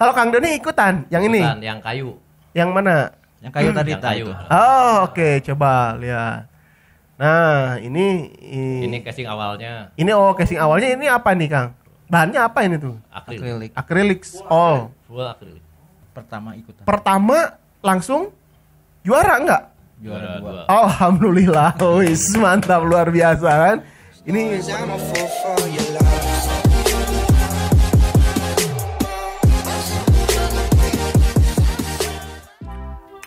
Kalau Kang Doni ikutan yang ini. Ikutan, yang kayu. Yang mana? Yang kayu tadi Yang kayu. itu. Oh, oke, coba lihat. Nah, ini Casing awalnya ini casing awalnya ini apa nih, Kang? Bahannya apa ini tuh? akrilik. Acrylic all. Full akrilik. Pertama ikutan. Pertama langsung juara enggak? Juara 2. Alhamdulillah, wis mantap luar biasa kan. Ini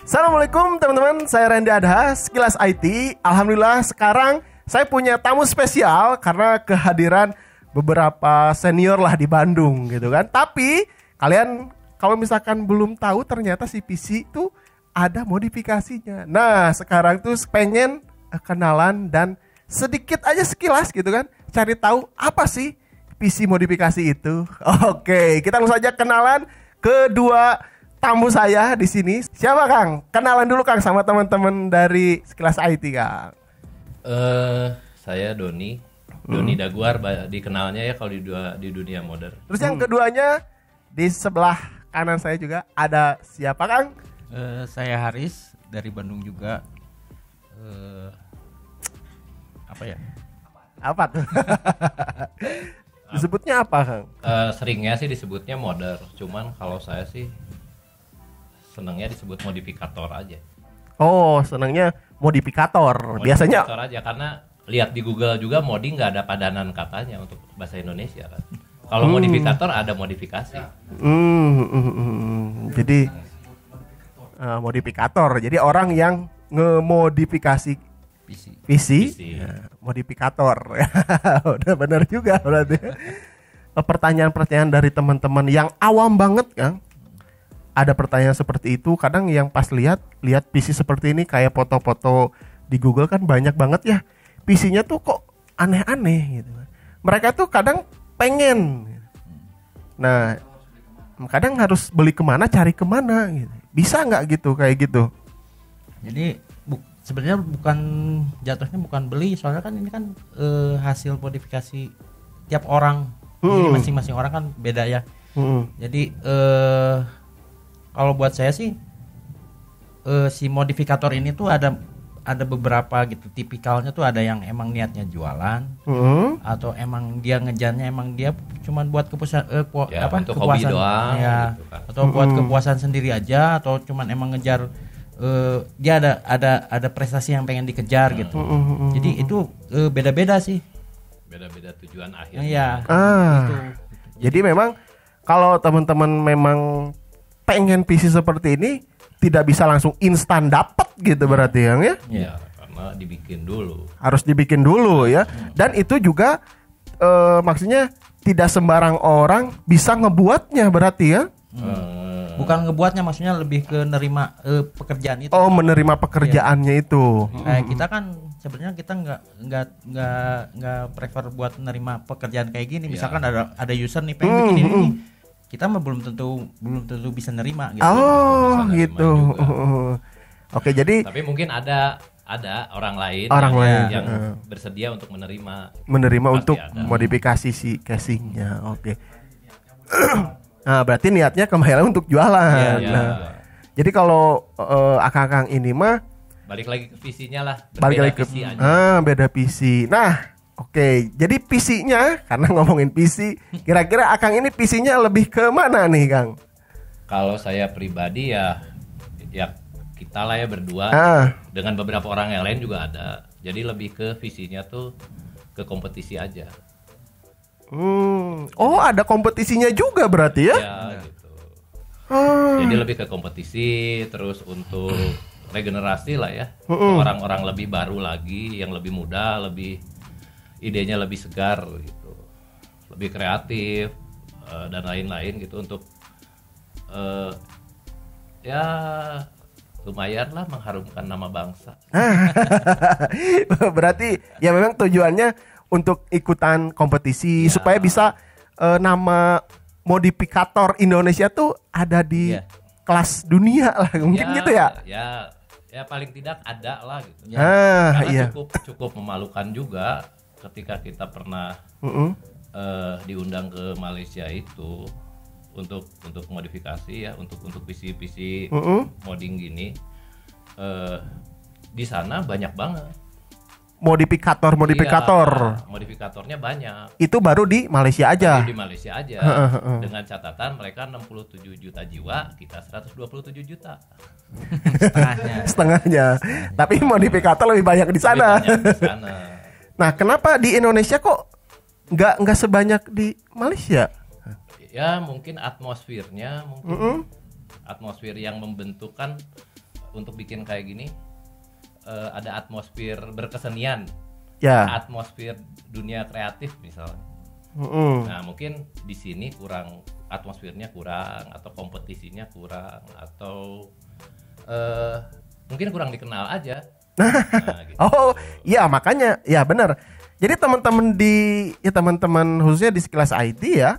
Assalamualaikum teman-teman, saya Randy Adha, Sekilas IT. Alhamdulillah sekarang saya punya tamu spesial karena kehadiran beberapa senior lah di Bandung gitu kan. Tapi kalian kalau misalkan belum tahu ternyata si PC itu ada modifikasinya. Nah sekarang tuh pengen kenalan dan sedikit aja sekilas gitu kan, cari tahu apa sih PC modifikasi itu. Oke, kita langsung saja kenalan kedua tamu saya di sini. Siapa Kang? Kenalan dulu Kang sama teman-teman dari Sekilas IT Kang. Saya Doni Daguar, dikenalnya ya kalau di dunia modern. Terus yang keduanya di sebelah kanan saya juga ada siapa Kang? Saya Haris dari Bandung juga. Apa ya? Apa tuh? Disebutnya apa Kang? Seringnya sih disebutnya modder, cuman kalau saya sih senangnya disebut modifikator aja. Oh, senangnya modifikator. Biasanya Modifikator aja karena lihat di Google juga modding nggak ada padanan katanya untuk bahasa Indonesia kan. Kalau modifikator ada modifikasi. Jadi modifikator. Jadi orang yang ngemodifikasi PC. Modifikator. Udah benar juga berarti. Pertanyaan-pertanyaan dari teman-teman yang awam banget Kang. Ada pertanyaan seperti itu. Kadang yang pas lihat PC seperti ini kayak foto-foto di Google kan banyak banget ya. PC-nya tuh kok aneh-aneh gitu. Mereka tuh kadang pengen. Nah, kadang harus beli kemana, cari kemana gitu. Bisa nggak gitu kayak gitu? Jadi sebenarnya jatuhnya bukan beli, soalnya kan ini kan hasil modifikasi tiap orang. Jadi masing-masing orang kan beda ya. Jadi kalau buat saya sih si modifikator ini tuh ada beberapa gitu tipikalnya tuh, ada yang emang niatnya jualan, atau emang dia ngejarnya emang dia cuman buat kepuasan untuk hobi doang ya, gitu kan. atau buat kepuasan sendiri aja, atau cuman emang ngejar dia ada prestasi yang pengen dikejar gitu. Jadi itu beda-beda sih. Beda-beda tujuan akhirnya. Iya. Gitu. Jadi memang kalau teman-teman memang pengen PC seperti ini tidak bisa langsung instan dapat gitu berarti ya? Iya, karena dibikin dulu. Harus dibikin dulu ya. Dan itu juga maksudnya tidak sembarang orang bisa ngebuatnya berarti ya? Bukan ngebuatnya, maksudnya lebih ke nerima pekerjaan itu. Oh, menerima pekerjaannya itu. Kayak kita kan sebenarnya kita nggak prefer buat menerima pekerjaan kayak gini. Misalkan ada user nih pengen bikin ini, kita mah belum tentu bisa nerima gitu. Oh, gitu. Oke, jadi tapi mungkin ada orang lain yang bersedia untuk menerima untuk ada. modifikasi si casingnya. Oke. Nah, berarti niatnya kembali untuk jualan. Nah, jadi kalau akang-akang ini mah balik lagi ke PC-nya lah. Balik lagi ke PC aja. beda PC. Nah, oke. Jadi PC-nya karena ngomongin PC, kira-kira akang ini PC-nya lebih ke mana nih, Kang? Kalau saya pribadi ya kita lah ya berdua dengan beberapa orang yang lain juga ada. Jadi lebih ke visinya tuh ke kompetisi aja. Oh, ada kompetisinya juga berarti ya? Ya gitu. Jadi lebih ke kompetisi, terus untuk regenerasi lah ya. Orang-orang lebih baru lagi, yang lebih muda, idenya lebih segar gitu. Lebih kreatif dan lain-lain gitu untuk ya lumayan lah mengharumkan nama bangsa. Berarti ya memang tujuannya untuk ikutan kompetisi supaya bisa nama modifikator Indonesia tuh ada di kelas dunia lah mungkin gitu ya. Ya paling tidak ada lah gitu. Karena cukup memalukan juga ketika kita pernah diundang ke Malaysia itu. untuk modifikasi ya, untuk PC modding gini, di sana banyak banget. Modifikator. Iya, modifikatornya banyak. Itu baru di Malaysia aja. Di Malaysia aja. Dengan catatan mereka 67 juta jiwa, kita 127 juta. Setengahnya. Tapi modifikator lebih banyak di sana. Nah, kenapa di Indonesia kok nggak sebanyak di Malaysia? Ya mungkin atmosfernya, atmosfer yang membentukkan untuk bikin kayak gini. Ada atmosfer berkesenian, atmosfer dunia kreatif misalnya. Nah mungkin di sini kurang, atmosfernya kurang, atau kompetisinya kurang, atau mungkin kurang dikenal aja. Gitu. Oh iya, makanya ya benar. Jadi teman-teman khususnya di Sekilas IT ya,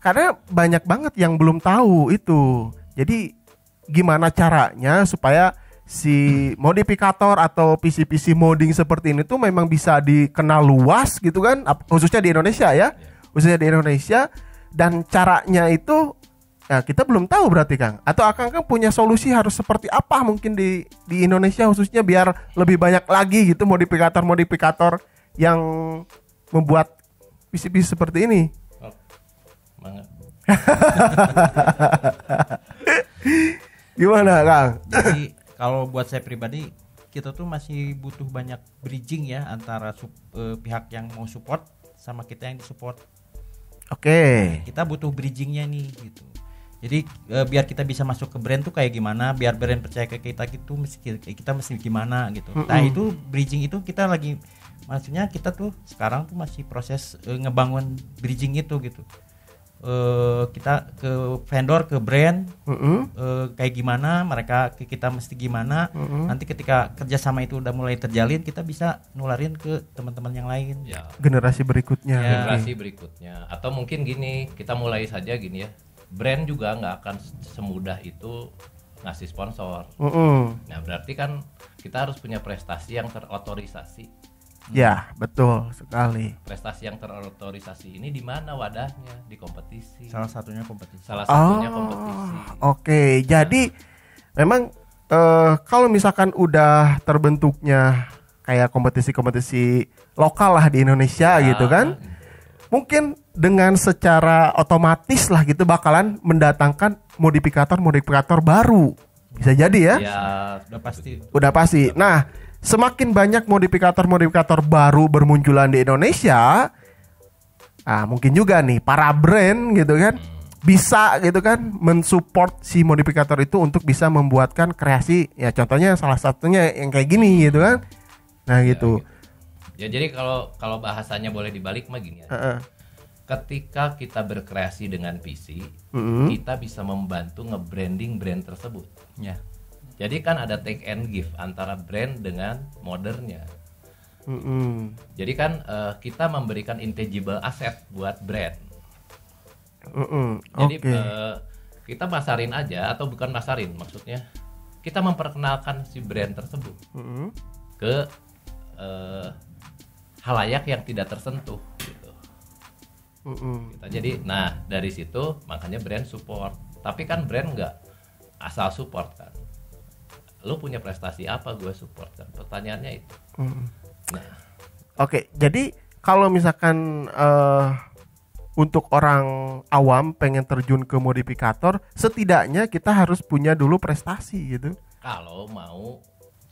karena banyak banget yang belum tahu itu. Jadi gimana caranya supaya si modifikator atau PC modding seperti ini tuh memang bisa dikenal luas gitu kan, khususnya di Indonesia ya, khususnya di Indonesia. Dan caranya itu ya kita belum tahu berarti Kang, atau Akang kan punya solusi harus seperti apa mungkin di Indonesia khususnya biar lebih banyak lagi gitu modifikator yang membuat PC seperti ini. Banget. Gimana Kang? Jadi kalau buat saya pribadi, kita tuh masih butuh banyak bridging ya antara pihak yang mau support sama kita yang disupport. Oke. Kita butuh bridgingnya nih gitu. Jadi biar kita bisa masuk ke brand tuh kayak gimana, biar brand percaya ke kita gitu, kita mesti gimana gitu. Nah itu bridging itu kita lagi, maksudnya kita tuh sekarang tuh masih proses ngebangun bridging itu gitu. Kita ke vendor, ke brand, kayak gimana, mereka ke kita mesti gimana. Nanti ketika kerjasama itu udah mulai terjalin, kita bisa nularin ke teman-teman yang lain. Ya. Generasi berikutnya. Generasi berikutnya. Atau mungkin gini, kita mulai saja gini ya. Brand juga nggak akan semudah itu ngasih sponsor. Nah berarti kan kita harus punya prestasi yang terotorisasi. Ya, betul sekali. Prestasi yang terotorisasi ini di mana wadahnya? Di kompetisi. Salah satunya kompetisi. Oke. Jadi memang kalau misalkan udah terbentuknya kayak kompetisi-kompetisi lokal lah di Indonesia gitu kan, mungkin dengan secara otomatis lah gitu bakalan mendatangkan modifikator baru. Bisa jadi ya? Ya, Udah pasti. Nah, semakin banyak modifikator baru bermunculan di Indonesia, mungkin juga nih para brand gitu kan bisa gitu kan mensupport si modifikator itu untuk bisa membuatkan kreasi ya, contohnya salah satunya yang kayak gini gitu kan. Nah gitu. Ya jadi kalau bahasanya boleh dibalik mah gini ya. Ketika kita berkreasi dengan PC, kita bisa membantu nge-branding brand tersebut. Ya. Jadi kan ada take and give antara brand dengan modernnya. Jadi kan kita memberikan intangible asset buat brand. Jadi kita masarin aja, atau bukan masarin, maksudnya kita memperkenalkan si brand tersebut ke halayak yang tidak tersentuh gitu. Jadi nah dari situ makanya brand support. Tapi kan brand nggak asal support kan. Lu punya prestasi apa gue support kan, pertanyaannya itu. Nah. Oke, jadi kalau misalkan untuk orang awam pengen terjun ke modifikator, setidaknya kita harus punya dulu prestasi gitu. Kalau mau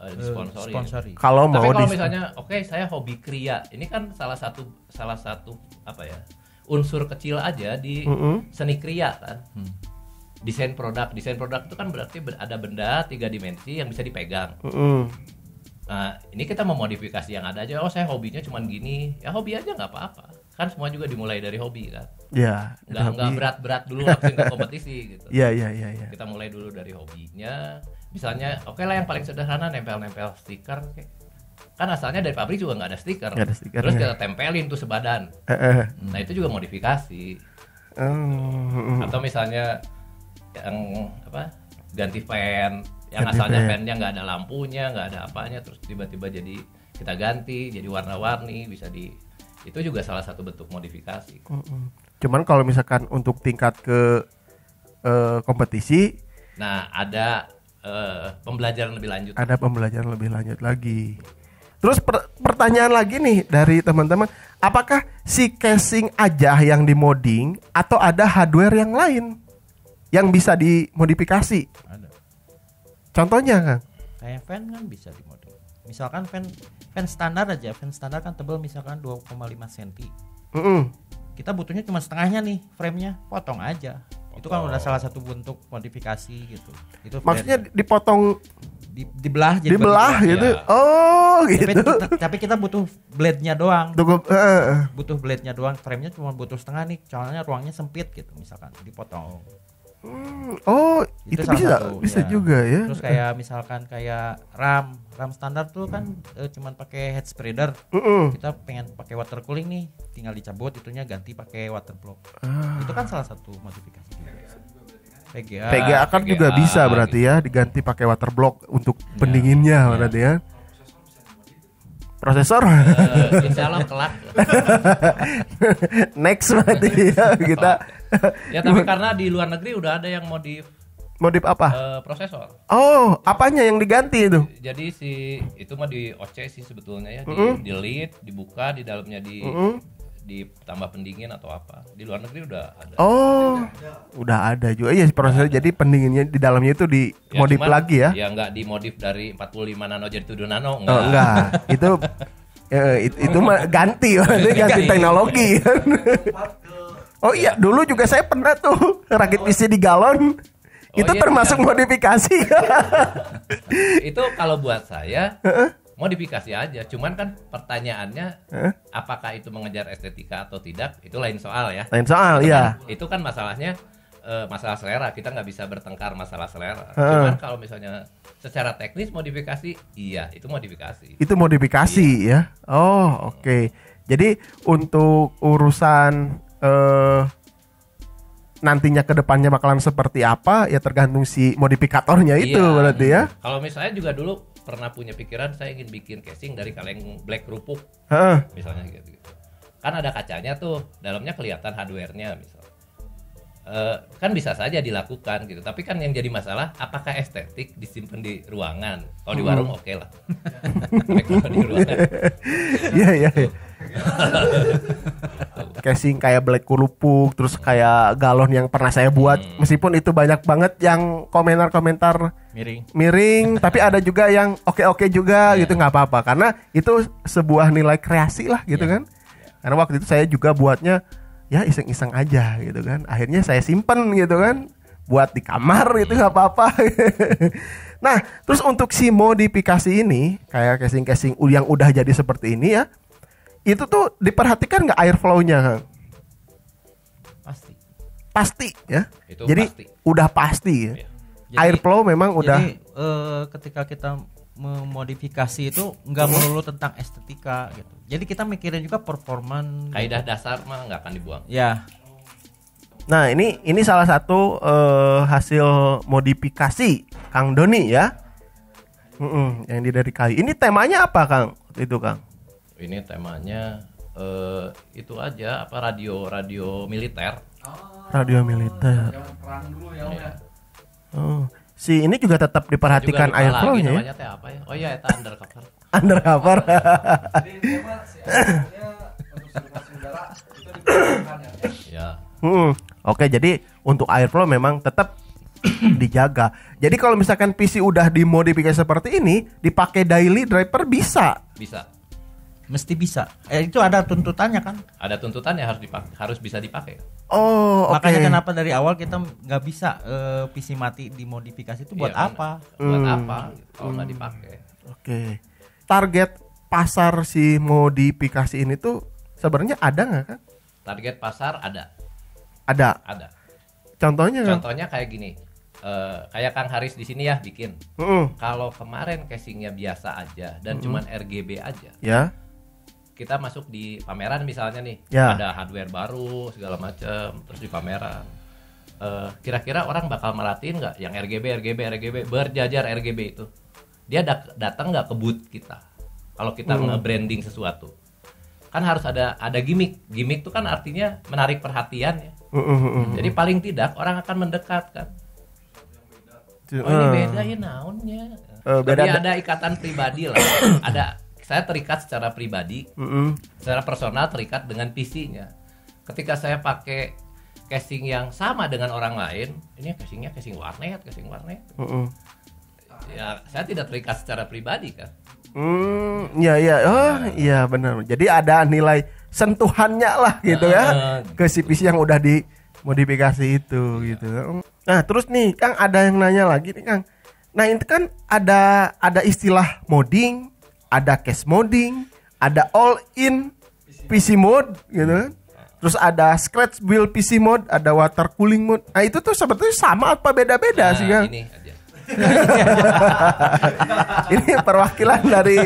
disponsori. Kalau tapi mau kalau misalnya saya hobi kria, ini kan salah satu apa ya, unsur kecil aja di seni kria kan. Desain produk itu kan berarti ada benda 3 dimensi yang bisa dipegang. Nah ini kita memodifikasi yang ada aja. Saya hobinya cuman gini, ya hobi aja nggak apa-apa. Kan semua juga dimulai dari hobi kan. Ya. Nggak berat-berat dulu langsung ke kompetisi gitu. Iya. Kita mulai dulu dari hobinya. Misalnya lah yang paling sederhana nempel stiker. Kan asalnya dari pabrik juga nggak ada stiker. Terus kita tempelin tuh sebadan. Nah itu juga modifikasi. Atau misalnya yang ganti fan, yang asalnya fannya nggak ada lampunya, nggak ada apanya, terus tiba-tiba jadi kita ganti jadi warna-warni, itu juga salah satu bentuk modifikasi. Cuman kalau misalkan untuk tingkat ke kompetisi. Nah, ada pembelajaran lebih lanjut. Ada pembelajaran lebih lanjut lagi. Terus pertanyaan lagi nih dari teman-teman, apakah si casing aja yang dimoding atau ada hardware yang lain yang bisa dimodifikasi? Ada. Contohnya Kang? Kayak fan kan bisa dimodif. Misalkan fan standar aja, fan standar kan tebal misalkan 2,5 cm. Kita butuhnya cuma setengahnya nih frame-nya, potong aja. Itu kan udah salah satu bentuk modifikasi gitu. Itu maksudnya dipotong, dibelah jadi dibelah gitu. Ya. Oh, gitu. Tapi kita butuh blade-nya doang. Cukup Butuh blade-nya doang, frame-nya cuma butuh setengah nih. Soalnya ruangnya sempit gitu misalkan, dipotong. oh, itu salah bisa satu, bisa ya. juga ya. Terus kayak misalkan kayak RAM standar tuh kan cuman pakai head spreader. Kita pengen pakai water cooling nih, tinggal dicabut itunya ganti pakai water block. Itu kan salah satu modifikasi juga. PGA kan juga bisa berarti ya diganti pakai water block untuk pendinginnya berarti ya. Prosesor Insya Allah kelak. next berarti ya kita. Ya tapi karena di luar negeri udah ada yang modif apa? prosesor. Oh, apanya yang diganti itu? Jadi itu mah di OC sih sebetulnya ya, di delete, dibuka di dalamnya ditambah pendingin atau apa. Di luar negeri udah ada. Oh, udah ada juga. Iya, prosesor jadi pendinginnya di dalamnya itu dimodif lagi ya? Ya nggak dimodif dari 45 nano jadi 7 nano, enggak. Oh, enggak. itu mah ganti teknologi. Oh iya, dulu juga saya pernah tuh rakit PC di galon. Itu termasuk modifikasi. Itu kalau buat saya modifikasi aja. Cuman kan pertanyaannya apakah itu mengejar estetika atau tidak? Itu lain soal ya. Lain soal, iya. Itu kan masalahnya masalah selera. Kita nggak bisa bertengkar masalah selera. Cuman kalau misalnya secara teknis modifikasi, iya itu modifikasi. Itu modifikasi ya. Oh, oke. Jadi untuk urusan nantinya ke depannya bakalan seperti apa ya tergantung si modifikatornya itu berarti ya. Kalau misalnya juga dulu pernah punya pikiran saya ingin bikin casing dari kaleng black kerupuk. Misalnya gitu. Kan ada kacanya tuh, dalamnya kelihatan hardware-nya misal. Kan bisa saja dilakukan gitu. Tapi kan yang jadi masalah apakah estetik disimpan di ruangan? Kalau di warung oke lah. Tapi kalau di ruangan. Iya. Casing kayak black kerupuk, terus kayak galon yang pernah saya buat, meskipun itu banyak banget yang komentar miring, tapi ada juga yang oke juga gitu, nggak apa-apa karena itu sebuah nilai kreasi lah gitu kan. Karena waktu itu saya juga buatnya ya iseng-iseng aja gitu kan, akhirnya saya simpen gitu kan, buat di kamar gitu nggak apa-apa. Nah terus untuk si modifikasi ini kayak casing-casing yang udah jadi seperti ini ya, itu tuh diperhatikan nggak airflow-nya Kang? Pasti ya. Itu jadi pasti. Udah pasti ya. Jadi, airflow memang udah. Jadi ketika kita memodifikasi itu nggak melulu tentang estetika gitu. Jadi kita mikirin juga performan. Kaidah dasar mah nggak akan dibuang. Ya. Nah ini salah satu hasil modifikasi Kang Doni ya. Yang dari kayu. Ini temanya apa Kang? Itu Kang. Ini temanya itu aja apa radio militer. Radio militer. Perang dulu ya. Oh, si ini juga tetap diperhatikan airflow-nya. Namanya teh apa ya? Oh iya, itu undercover. Undercover. Jadi memang si airflow-nya untuk sirkulasi udara itu diperhatikan ya. Oke, jadi untuk airflow memang tetap dijaga. Jadi kalau misalkan PC udah dimodifikasi seperti ini, dipakai daily driver bisa. Mesti bisa. Itu ada tuntutannya kan? Ada tuntutannya harus bisa dipakai. Oh, oke. Makanya kenapa dari awal kita nggak bisa PC mati dimodifikasi itu buat apa? Buat apa? Kalau nggak dipakai. Oke. Target pasar si modifikasi ini tuh sebenarnya ada nggak kan? Target pasar ada. Ada. Contohnya? Contohnya kayak gini. Kayak Kang Haris di sini ya bikin. Kalau kemarin casingnya biasa aja dan cuman RGB aja. Ya. Kita masuk di pameran misalnya nih, ada hardware baru segala macam, terus di pameran. Kira-kira orang bakal merhatiin nggak yang RGB berjajar RGB itu? Dia datang nggak ke booth kita? Kalau kita nge-branding sesuatu, kan harus ada gimmick. Gimmick itu kan artinya menarik perhatian ya. Jadi paling tidak orang akan mendekat kan. Oh ini beda ya naonnya. Beda Tapi ada ikatan pribadi lah. Saya terikat secara pribadi, secara personal terikat dengan PC-nya. Ketika saya pakai casing yang sama dengan orang lain, ini casingnya casing warnet. Ya saya tidak terikat secara pribadi kan. Iya benar. Jadi ada nilai sentuhannya lah gitu ya ke si PC yang udah dimodifikasi itu gitu. Nah terus nih Kang ada yang nanya lagi nih Kang. Nah itu kan ada istilah modding, ada case modding, ada all in PC mode gitu kan. Terus ada scratch build PC mode, ada water cooling mode. Nah itu tuh sebetulnya sama apa beda-beda sih Kang? Ini aja. Ini perwakilan dari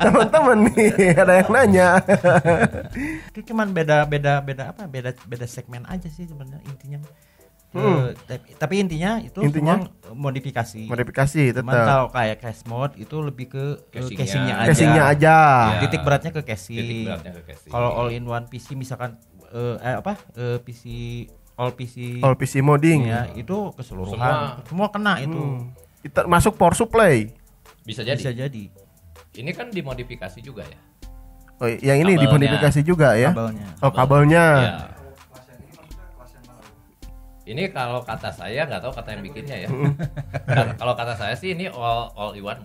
teman-teman nih, ada yang nanya. Itu cuman beda segmen aja sih sebenarnya intinya. Tapi intinya itu semua modifikasi. Tetap. Cuman kalau kayak cache mode itu lebih ke casingnya aja. Casingnya aja. Ya. Titik beratnya ke casing. Titik beratnya ke casing. Kalau all in one PC misalkan PC all PC modding ya itu keseluruhan semua kena itu. Itu masuk power supply. Bisa jadi. Ini kan dimodifikasi juga ya. Oh, yang ini Kabelnya. dimodifikasi juga ya. Kabelnya. Oh, kabelnya. Ya. Ini kalau kata saya nggak tahu kata yang bikinnya ya. Kalau kata saya sih ini all in one.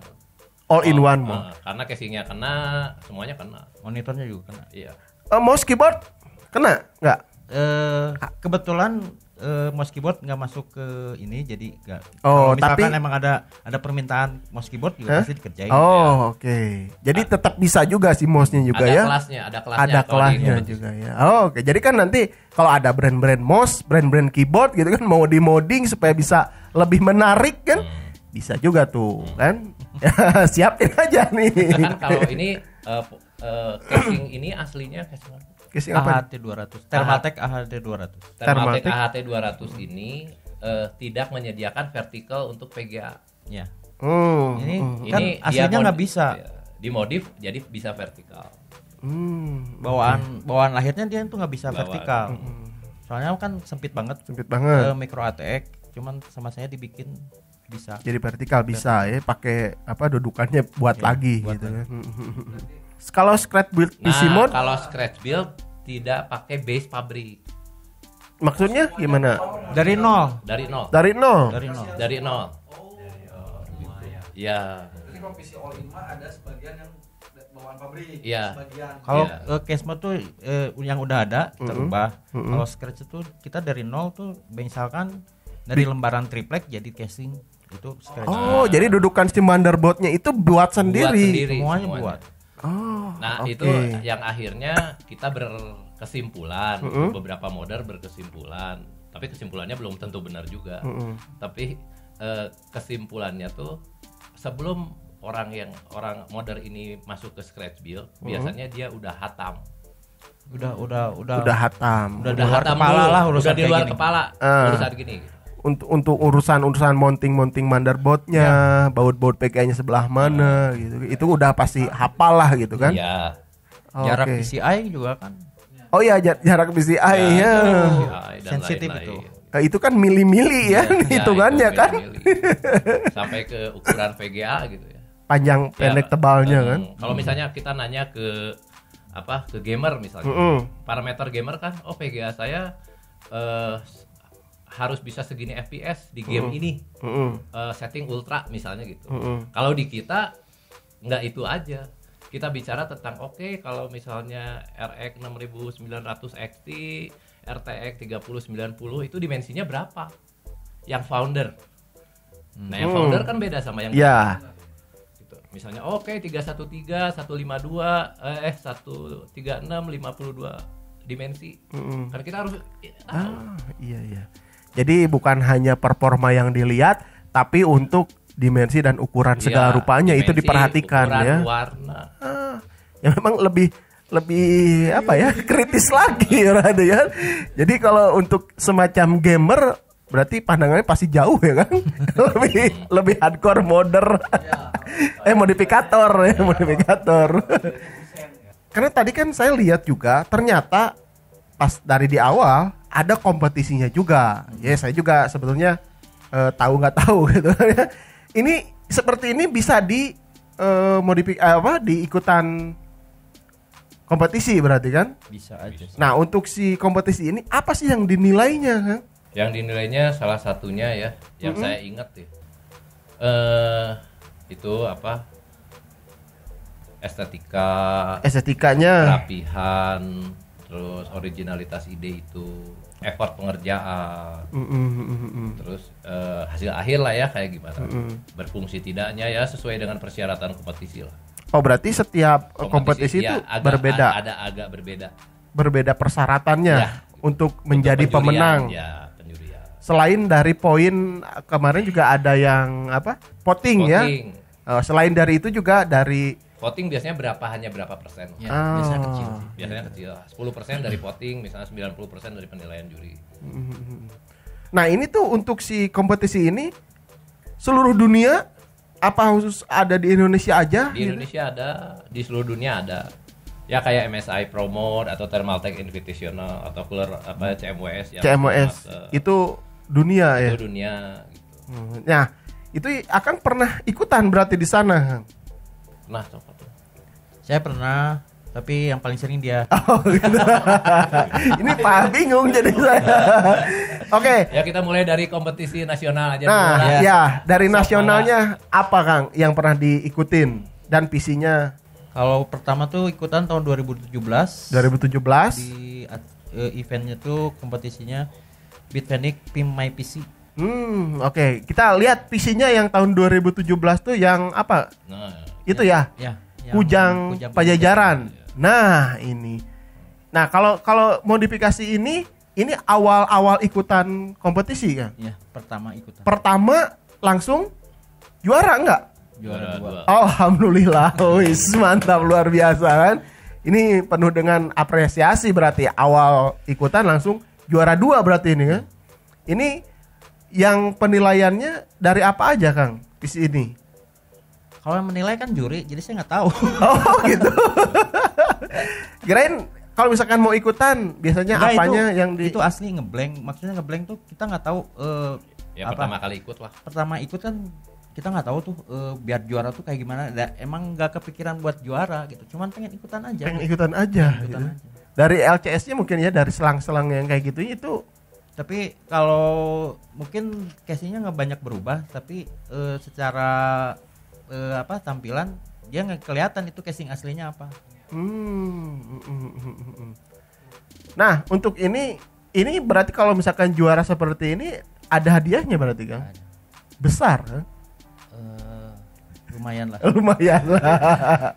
All in one mode. Karena casingnya kena, semuanya kena. Monitornya juga kena. Iya. Mouse keyboard kena nggak? Kebetulan mouse keyboard nggak masuk ke ini jadi nggak. Oh, misalkan tapi emang ada permintaan mouse keyboard juga pasti dikerjain. Oh, oke. Jadi tetap bisa juga si mouse-nya juga Ada ya. kelasnya. Ada kelasnya juga ya. Oh, oke. Jadi kan nanti kalau ada brand-brand mouse, brand-brand keyboard gitu kan mau di-modding supaya bisa lebih menarik kan. Bisa juga tuh kan. Siapin aja nih. Kan kalau ini casing ini aslinya casing apa? Casing apa? AHT 200. Thermaltake AHT 200. Thermaltake AHT 200 ini tidak menyediakan vertikal untuk VGA. Ya. Ini Kan aslinya nggak bisa. Ya, dimodif jadi bisa vertikal. Bawaan lahirnya dia tuh nggak bisa vertikal. Soalnya kan sempit banget. Micro ATX cuman sama saya dibikin bisa. Jadi vertikal bisa ya, pakai apa dudukannya buat lagi buat gitu kan. Kalau scratch build PC mode, kalau scratch build tidak pakai base pabrik. maksudnya gimana? Dari nol. Dari nol. Dari nol. Ya. Jadi kalau PC all in mah ada sebagian yang bawaan pabrik, Iya. sebagian. Kalau case mode tuh yang udah ada kita ubah. Kalau scratch itu kita dari nol tuh misalkan dari lembaran triplek jadi casing itu scratch. Oh, jadi dudukan si motherboardnya itu buat sendiri. Semuanya buat. Oh, Nah, oke. itu yang akhirnya kita berkesimpulan, beberapa modder berkesimpulan, tapi kesimpulannya belum tentu benar juga. Tapi kesimpulannya tuh sebelum orang modder ini masuk ke scratch build, biasanya dia udah hatam. Udah hatam. Udah di luar kepala lah urusan udah di luar kayak gini. kepala urusan gini. Untuk urusan mounting motherboardnya, baut PKI-nya sebelah mana gitu. Itu udah pasti hafal lah gitu kan. Iya. Oh, Jarak oke. PCI juga kan Oh iya, jarak PCI ya. PCI dan sensitif lain-lain. itu. Itu kan mili-mili ya hitungannya itu kan. milih-milih. Sampai ke ukuran VGA gitu ya. Panjang pendek tebalnya kan. Kalau misalnya kita nanya ke gamer misalnya. Parameter gamer kan, VGA saya harus bisa segini FPS di game ini. Setting ultra misalnya gitu. Kalau di kita nggak itu aja. Kita bicara tentang kalau misalnya RX 6900 XT, RTX 3090 itu dimensinya berapa? Yang founder. Nah, yang founder kan beda sama yang Ya. gitu. Misalnya 313, 152, 136, 52 dimensi. Karena kita harus Iya. Jadi bukan hanya performa yang dilihat, tapi untuk dimensi dan ukuran segala rupanya itu dimensi, diperhatikan ukuran, ya. warna. Ya memang lebih apa ya, kritis lagi ya. Jadi kalau untuk semacam gamer berarti pandangannya pasti jauh ya kan. lebih hardcore modder. Modifikator. Karena tadi kan saya lihat juga ternyata pas dari di awal ada kompetisinya juga. Ya saya juga sebetulnya tahu nggak tahu gitu. Ini seperti ini bisa di di ikutan kompetisi berarti kan? Bisa aja sih. Nah untuk si kompetisi ini apa sih yang dinilainya? Kang? Yang dinilainya salah satunya ya, yang saya ingat ya, itu apa? Estetikanya. Rapihan, terus originalitas ide itu, effort pengerjaan, terus hasil akhir lah ya kayak gimana, berfungsi tidaknya ya sesuai dengan persyaratan kompetisi lah. Oh berarti setiap kompetisi itu ya, berbeda. Ada agak berbeda. Berbeda persyaratannya Ya, untuk menjadi penjurian, pemenang. Ya, penjurian. Selain dari poin kemarin juga ada yang apa? Voting ya. Selain dari itu juga dari Voting biasanya hanya berapa persen? Ya, biasanya kecil. Biasanya kecil. 10% dari voting, misalnya 90% dari penilaian juri. Nah, ini tuh untuk si kompetisi ini seluruh dunia apa khusus ada di Indonesia aja? Di Indonesia ada, di seluruh dunia ada. Ya kayak MSI Promote atau Thermaltake Invitational atau Cooler apa CMWS yang CMWS itu dunia ya. Itu dunia gitu. Nah, itu akan pernah ikutan berarti di sana. Nah, coba tuh. Saya pernah, tapi yang paling sering dia. Oh, gitu. Ini Pak bingung jadi saya. Oke. Ya kita mulai dari kompetisi nasional aja Nah, dulu lah. ya dari nasionalnya apa Kang yang pernah diikutin dan visinya Kalau pertama tuh ikutan tahun 2017. 2017 Di eventnya tuh kompetisinya Bitfenix PIM My PC. Oke. Kita lihat visinya yang tahun 2017 tuh yang apa? Nah, Itu ya. Ya, yang Kujang Pajajaran. Nah, ini. Nah, kalau modifikasi ini awal-awal ikutan kompetisi kan? Ya, pertama ikutan. Pertama langsung juara enggak? Juara 2. Alhamdulillah, wis mantap luar biasa kan. Ini penuh dengan apresiasi berarti awal ikutan langsung juara 2 berarti ini kan. Ini yang penilaiannya dari apa aja Kang? Visi ini. Kalau yang menilai kan juri, jadi saya nggak tahu. Oh gitu. Kirain kalau misalkan mau ikutan biasanya Enggak, apanya yang di itu asli ngeblank. Maksudnya ngeblank tuh kita nggak tahu ya pertama kali ikut lah. Pertama ikut kan kita nggak tahu tuh biar juara tuh kayak gimana. Emang nggak kepikiran buat juara gitu. Cuman pengen ikutan aja. pengen ikutan aja. Ikutan Gitu. aja. Dari LCS-nya mungkin ya dari selang-selang yang kayak gitu itu Tapi kalau mungkin casingnya nggak banyak berubah, tapi secara tampilan dia nggak kelihatan itu casing aslinya apa. Nah, untuk ini berarti kalau misalkan juara seperti ini ada hadiahnya berarti kan? Ada. Besar kan? Lumayan lah. Lumayan lah.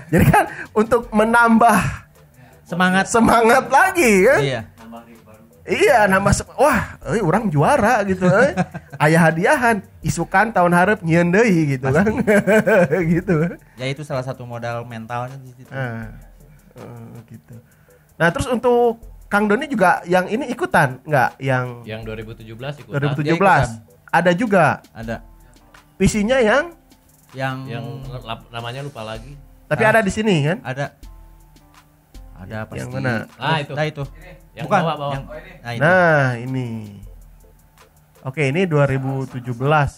Jadi kan untuk menambah semangat lagi kan? Iya. Iya, wah, orang juara gitu. Aya hadiahan, isukan tahun harap nyieun deui gitu kan. Gitu. Ya itu salah satu modal mentalnya di situ. Gitu. Nah, terus untuk Kang Doni juga yang ini ikutan nggak? Yang 2017 ikutan. 2017 ikutan. ada juga. Ada. Visinya yang Namanya lupa lagi. tapi ada di sini kan? Ada pasti. Yang mana? Ah, itu. Nah itu. Yang Bukan. bawah. Yang, nah itu. Nah, ini. Oke, ini 2017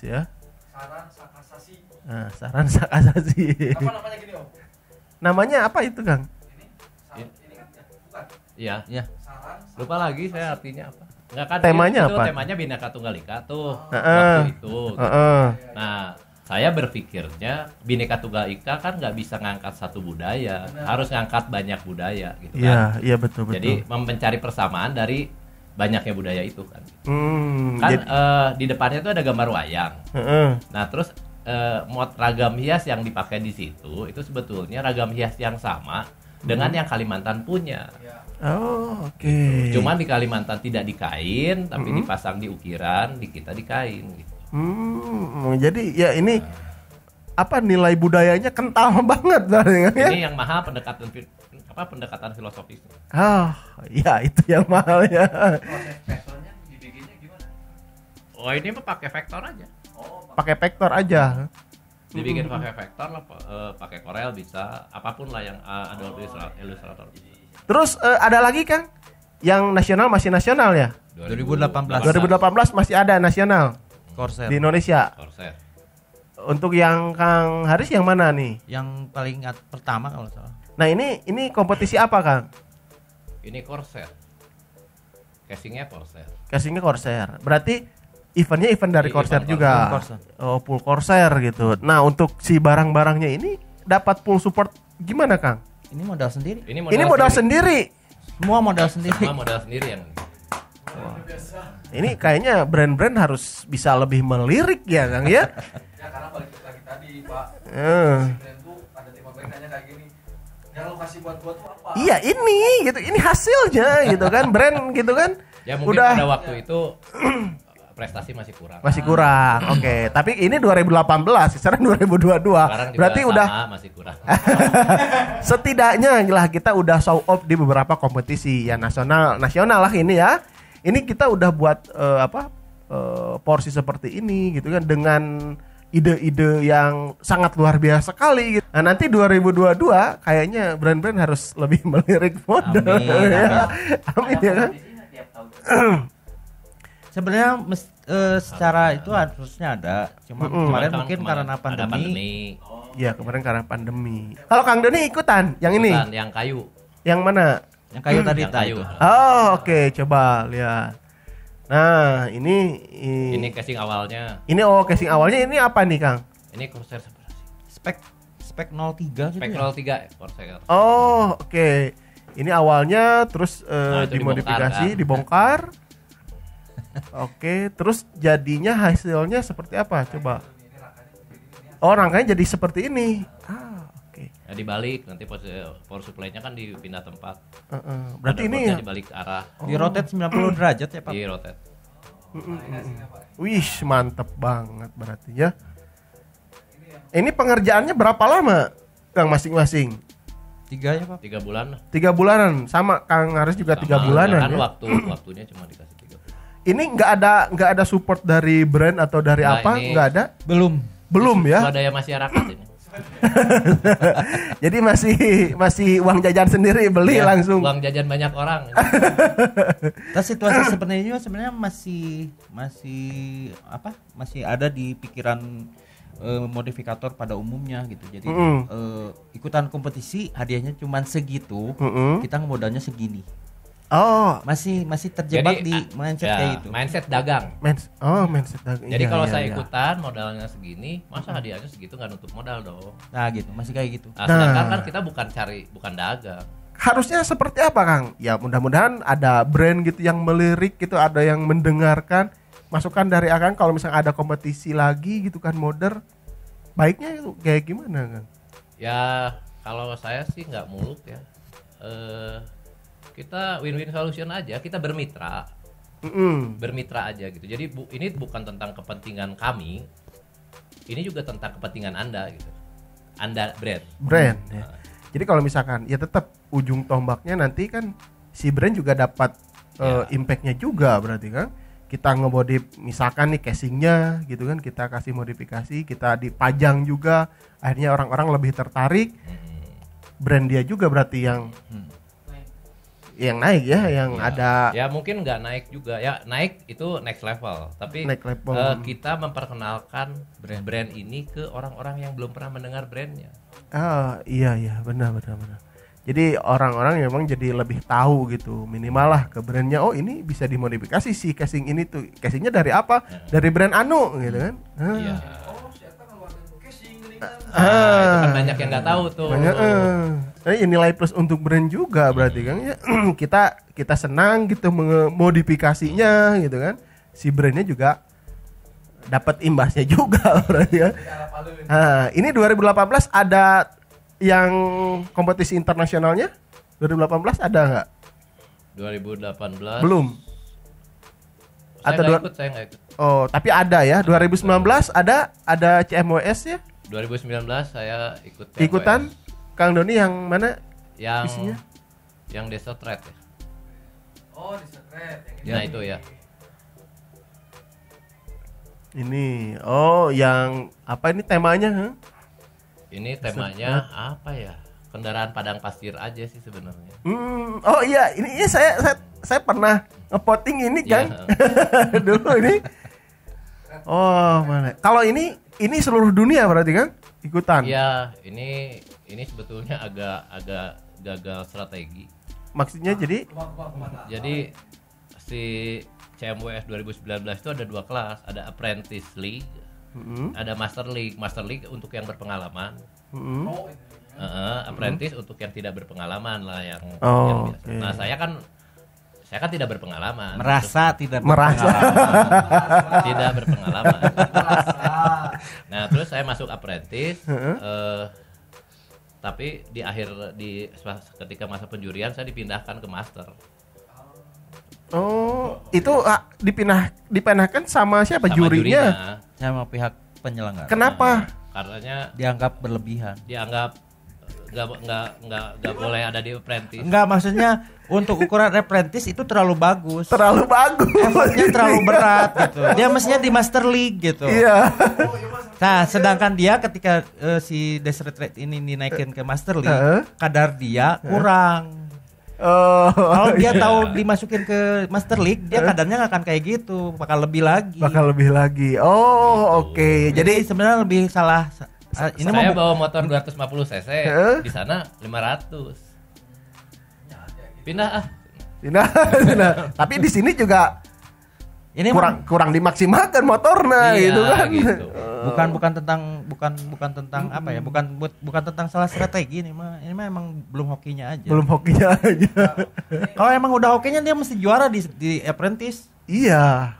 ya. Saran Sakasasi. Nah, saran Sakasasi. Apa namanya gini Om? Namanya apa itu, Kang? Ini kan ya? Bukan. Iya. Ya. Saran Lupa lagi saya artinya apa. Enggak kan Temanya itu apa? temanya Bhinneka Tunggal Ika tuh. Heeh. Waktu itu. Nah, saya berpikirnya Bhinneka Tunggal Ika kan nggak bisa ngangkat satu budaya, harus ngangkat banyak budaya gitu kan. Iya, betul. Jadi mencari persamaan dari banyaknya budaya itu kan. Kan Jadi, di depannya tuh ada gambar wayang. Nah, terus ragam hias yang dipakai di situ itu sebetulnya ragam hias yang sama dengan yang Kalimantan punya. oh, oke. Cuman di Kalimantan tidak di kain, tapi dipasang di ukiran, di kita di kain gitu. Jadi ya ini apa nilai budayanya kental banget ya? Ini yang mahal pendekatan filosofis. Ya itu yang mahal ya. proses vektornya dibikinnya gimana? Oh, ini mah pakai vektor aja. Pakai vektor aja. Dibikin pakai vektor lah, pakai Corel bisa, apapun lah yang ada ilustrator. Terus ada lagi Kang Yang nasional masih nasional ya? 2018. 2018 masih ada nasional Corsair. di Indonesia. Corsair. Untuk yang Kang Haris yang mana nih? Yang paling pertama kalau salah. Nah ini kompetisi apa Kang? Ini Corsair. Casingnya Corsair. Casingnya Corsair. Berarti eventnya event dari Event Corsair Corsair. juga. Corsair. Oh, full Corsair gitu. Nah, untuk si barang-barangnya ini dapat full support gimana, Kang? Ini modal sendiri. Ini modal sendiri. Semua modal sendiri. Semua modal sendiri yang Ini kayaknya brand-brand harus bisa lebih melirik ya, Kang ya? Ya karena balik lagi tadi Pak, Eh. brand tuh ada tema brand nanya kayak gini. Yang lo kasih buat tuh apa? Iya, ini gitu. Ini hasilnya gitu kan, brand gitu kan. Ya mungkin Udah pada waktu itu prestasi masih kurang. masih kurang. Oke, tapi ini 2018, sekarang 2022. Sekarang juga Berarti sama, udah masih kurang. setidaknya lah kita udah show off di beberapa kompetisi ya nasional lah ini ya. Ini kita udah buat porsi seperti ini gitu kan dengan ide-ide yang sangat luar biasa sekali gitu. Nah, nanti 2022 kayaknya brand-brand harus lebih melirik model. Amin, Ya. Amin ya kan? Sebenarnya secara itu harusnya ada. Cuma kemarin Cuman mungkin kemarin karena ada pandemi. Iya, kemarin karena pandemi. Kalau Kang Doni ikutan yang ini? Ikutan, yang kayu. Yang mana? Yang kayu tadi Yang kayu. itu. Oh, oke, coba lihat. Nah, ini Ini casing awalnya. casing awalnya ini apa nih, Kang? Ini Corsair seberapa sih? Spek 03 gitu Spek ya. 03 Corsair. Oh, oke. Ini awalnya terus Nah, itu dimodifikasi, dibongkar, dibongkar. Oke, terus jadinya hasilnya seperti apa? Coba. Oh, rangkanya jadi seperti ini. Ah, oke. Ya dibalik nanti power supply-nya kan dipindah tempat. Berarti ini Motherboard-nya dibalik arah Di rotate 90 derajat ya, Pak. di rotate. wih, mantep banget berarti ya. Ini pengerjaannya berapa lama, Kang, masing-masing? 3 ya, Pak. 3 bulan. 3 bulanan. Sama Kang Haris juga 3 Sama, bulanan kan ya. waktunya cuma dikasih 3 bulan. Ini nggak ada support dari brand atau dari Nah, apa? ini- Nggak ada. Belum ya. Swadaya masyarakat ini. Jadi masih uang jajan sendiri beli Ya, langsung. Uang jajan banyak orang. Nah, situasi seperti ini juga sebenarnya masih ada di pikiran modifikator pada umumnya gitu. Jadi ikutan kompetisi hadiahnya cuma segitu, kita modalnya segini. Oh, Masih terjebak di mindset kayak gitu. Mindset dagang. mindset dagang. Jadi Iya, kalau iya, saya iya. ikutan modalnya segini, masa hadiahnya segitu nggak nutup modal dong. Nah, gitu. Masih kayak gitu. Nah, sedangkan kan kita bukan dagang. Harusnya seperti apa, Kang? Ya mudah-mudahan ada brand gitu yang melirik gitu, ada yang mendengarkan masukan dari Akang kalau misalnya ada kompetisi lagi gitu kan modern. Baiknya itu kayak gimana, Kang? Ya kalau saya sih nggak muluk ya. Kita win-win solution aja. Kita bermitra aja gitu. Jadi ini bukan tentang kepentingan kami. Ini juga tentang kepentingan Anda gitu. Anda brand. Ya. Jadi kalau misalkan ya tetap ujung tombaknya nanti kan si brand juga dapat impact-nya juga berarti kan. Kita ngemodif misalkan nih casingnya gitu kan, kita kasih modifikasi, kita dipajang juga, akhirnya orang-orang lebih tertarik. Brand dia juga berarti yang naik ya, yang ada. Ya mungkin nggak naik juga ya, naik itu next level. Tapi Next level. kita memperkenalkan brand ini ke orang-orang yang belum pernah mendengar brandnya. Iya benar. Jadi orang-orang memang jadi lebih tahu gitu, minimal lah ke brandnya. Oh, ini bisa dimodifikasi sih casing ini tuh. Casingnya dari apa? Dari brand anu gitu kan. Iya. Oh, siapa ngeluarin casing geningan. Nah, itu kan banyak yang nggak tahu tuh. Banyak ini nilai plus untuk brand juga berarti kan ya. kita senang gitu modifikasinya gitu kan. Si brandnya juga dapat imbasnya juga berarti ya. Nah, ini 2018 ada yang kompetisi internasionalnya? 2018 ada nggak? 2018 Belum. Saya Atau nggak ikut, saya nggak ikut. Oh, tapi ada ya. 2019 ada CMWS ya? 2019 saya ikut Ikutan Kang Doni yang mana? yang isinya? yang Desa Trade ya. Oh, di secret yang ini. Nah itu ya. Ini. Oh, yang apa ini temanya? Huh? Ini temanya apa ya? Kendaraan padang pasir aja sih sebenarnya. Oh iya, ini saya saya pernah ngepoting ini Iya. kan. Dulu ini. Oh, mana? Kalau ini seluruh dunia berarti kan ikutan. Ya, ini sebetulnya agak gagal strategi. Maksudnya jadi Jadi si CMWF 2019 itu ada 2 kelas, ada Apprentice League, ada Master League. Master League untuk yang berpengalaman. Apprentice untuk yang tidak berpengalaman lah yang Oh, biasa. oke. Nah, saya kan tidak berpengalaman. Merasa tidak Merasa. berpengalaman. Tidak berpengalaman. Nah, terus saya masuk apprentice, tapi ketika masa penjurian saya dipindahkan ke master. Oh, itu dipindahkan sama siapa Sama jurinya? Sama pihak penyelenggara. Kenapa? Karena Dianggap berlebihan. dianggap nggak boleh ada di apprentice. Enggak, maksudnya untuk ukuran apprentice itu terlalu bagus. Terlalu bagus. Effortnya terlalu berat gitu. Dia mestinya di Master League gitu. Iya. Nah, sedangkan dia ketika si Desert Red ini dinaikin ke Master League, kadar dia kurang. Oh, Kalau dia tahu dimasukin ke Master League, dia kadarnya nggak akan kayak gitu, bakal lebih lagi. bakal lebih lagi. Oh, oke. Jadi Jadi sebenarnya lebih salah. Ini Saya mau bawa motor 250 cc, di sana 500. Pindah nah, tapi di sini juga ini kurang dimaksimalkan motornya Iya, gitu kan. gitu. bukan tentang apa ya? Bukan tentang salah strategi nih mah. Ini mah emang belum hokinya aja. Belum hokinya aja. Kalau emang udah hokinya dia mesti juara di apprentice. Iya.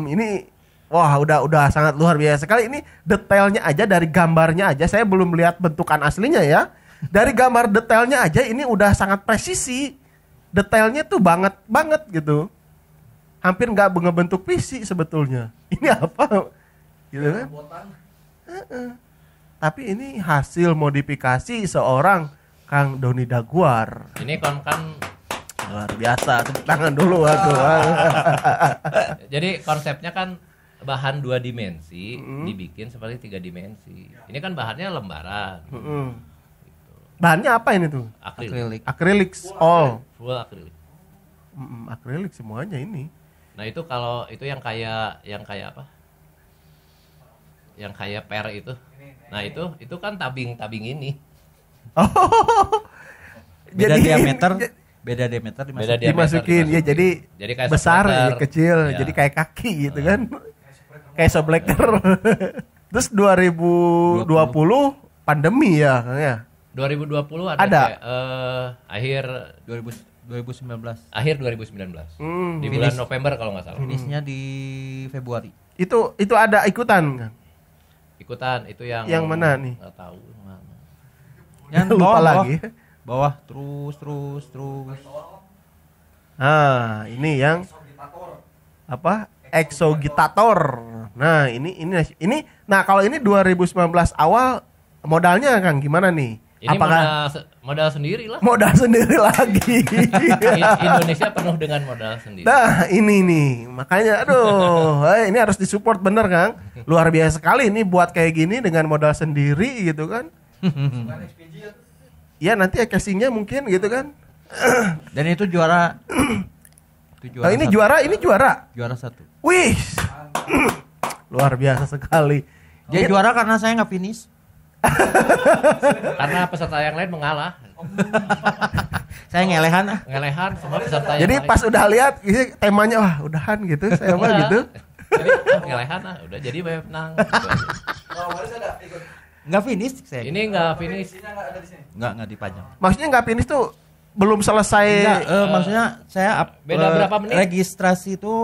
Ini wah udah sangat luar biasa sekali. Ini detailnya aja dari gambarnya aja. Saya belum lihat bentukan aslinya ya. Dari gambar detailnya aja ini udah sangat presisi. Detailnya tuh banget gitu. Hampir nggak ngebentuk PC sebetulnya. Ini apa? Gitu kan? Tapi ini hasil modifikasi seorang Kang Doni Daguar. Ini kan Luar biasa. Tepuk tangan dulu aku. jadi konsepnya kan bahan 2 dimensi dibikin seperti 3 dimensi. Ini kan bahannya lembaran, Bahannya apa ini tuh? akrilik, Akrilik all. full akrilik. Akrilik semuanya ini. Nah, itu kalau itu yang kayak apa? Yang kayak per itu. Nah, itu kan tabing ini. Beda Jadi diameter dimasukin. Beda diameter dimasukin ya jadi kayak besar sopleter. ya, kecil Ya. jadi kayak kaki gitu kan. Kayak sobleker. Terus 2020 pandemi ya Kang ya. 2020 ada, Ada. akhir 2019. 2019. Di bulan Finish. November kalau nggak salah. Finishnya di Februari. Itu ada ikutan Kang. Ikutan itu Yang mana nih? Nggak tahu yang mana. Yang Lupa lagi. Bawah terus. Nah, ini yang apa? Exogitator. Nah, ini nah kalau ini 2019 awal modalnya Kang gimana nih? Ini Apakah modal sendiri lah. modal sendiri lagi? Indonesia penuh dengan modal sendiri. Nah, ini nih. Makanya aduh, ini harus disupport bener Kang. Luar biasa sekali ini buat kayak gini dengan modal sendiri gitu kan. Ya nanti casingnya mungkin gitu kan. Dan itu juara. Nah, ini juara. Juara 1. Wih. Luar biasa sekali. Dia juara karena saya nggak finish. Karena peserta yang lain mengalah. Saya ngelehan ah. Ngelehan semua peserta yang Jadi lain. pas udah lihat ini temanya wah udahan gitu saya mah Enggak. gitu. Jadi ngelehan udah jadi banyak menang. Gitu. Kalau Waris ada ikut. Nggak finish saya. Ini nggak finish. Isinya nggak ada di sini. Nggak dipajang. Maksudnya nggak finish tuh belum selesai. Enggak, maksudnya saya beda berapa menit? Registrasi itu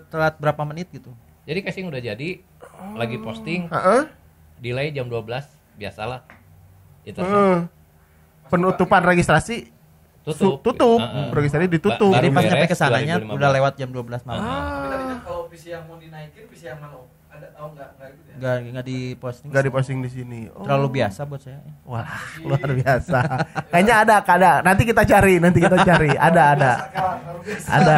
telat berapa menit gitu. Jadi casing udah jadi, lagi posting, Heeh. delay jam 12 biasalah. Itu Penutupan registrasi tutup. tutup. Heeh. Registrasi ditutup. Baru Jadi pas beres nyampe ke sananya 2015. udah lewat jam 12 malam. Tapi tadinya kalau PC yang mau dinaikin, PC yang mana? Ada tahu nggak gitu ya? Nggak di posting. Nggak diposting di sini. Oh. Terlalu biasa buat saya. Wah, luar biasa. Kayaknya ada. Nanti kita cari. Ada. Ada.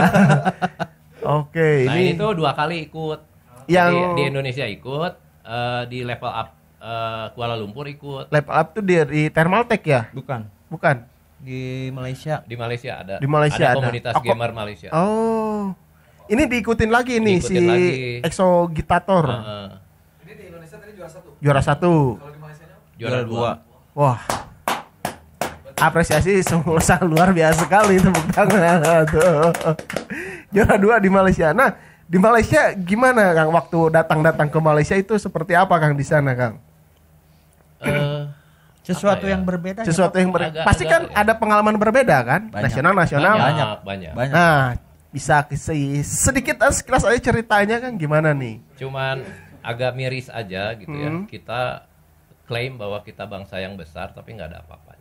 Oke, Nah, ini ini tuh 2 kali ikut. Yang- Jadi, di Indonesia ikut, di level up Kuala Lumpur ikut. level up tuh di Thermaltech ya? Bukan. Bukan. di Malaysia. Di Malaysia ada. Di Malaysia ada. Komunitas gamer Malaysia. Oh. Ini diikutin lagi nih Diikutin si lagi. Exogitator. Ini di Indonesia tadi juara 1. Juara 1. Kalau di Malaysia nya Juara 2. Wah. Apresiasi sangat luar biasa sekali, tepuk tangan. Tuh. Juara 2 di Malaysia. Nah, di Malaysia gimana Kang waktu datang ke Malaysia itu seperti apa Kang di sana Kang? Sesuatu yang berbeda. Sesuatu yang Agak- pasti kan agak- ada pengalaman berbeda kan? Banyak. Nasional. Banyak. Nah, bisa sedikit sekilas aja ceritanya kan gimana nih? Cuman agak miris aja gitu ya. Kita klaim bahwa kita bangsa yang besar tapi nggak ada apa-apanya.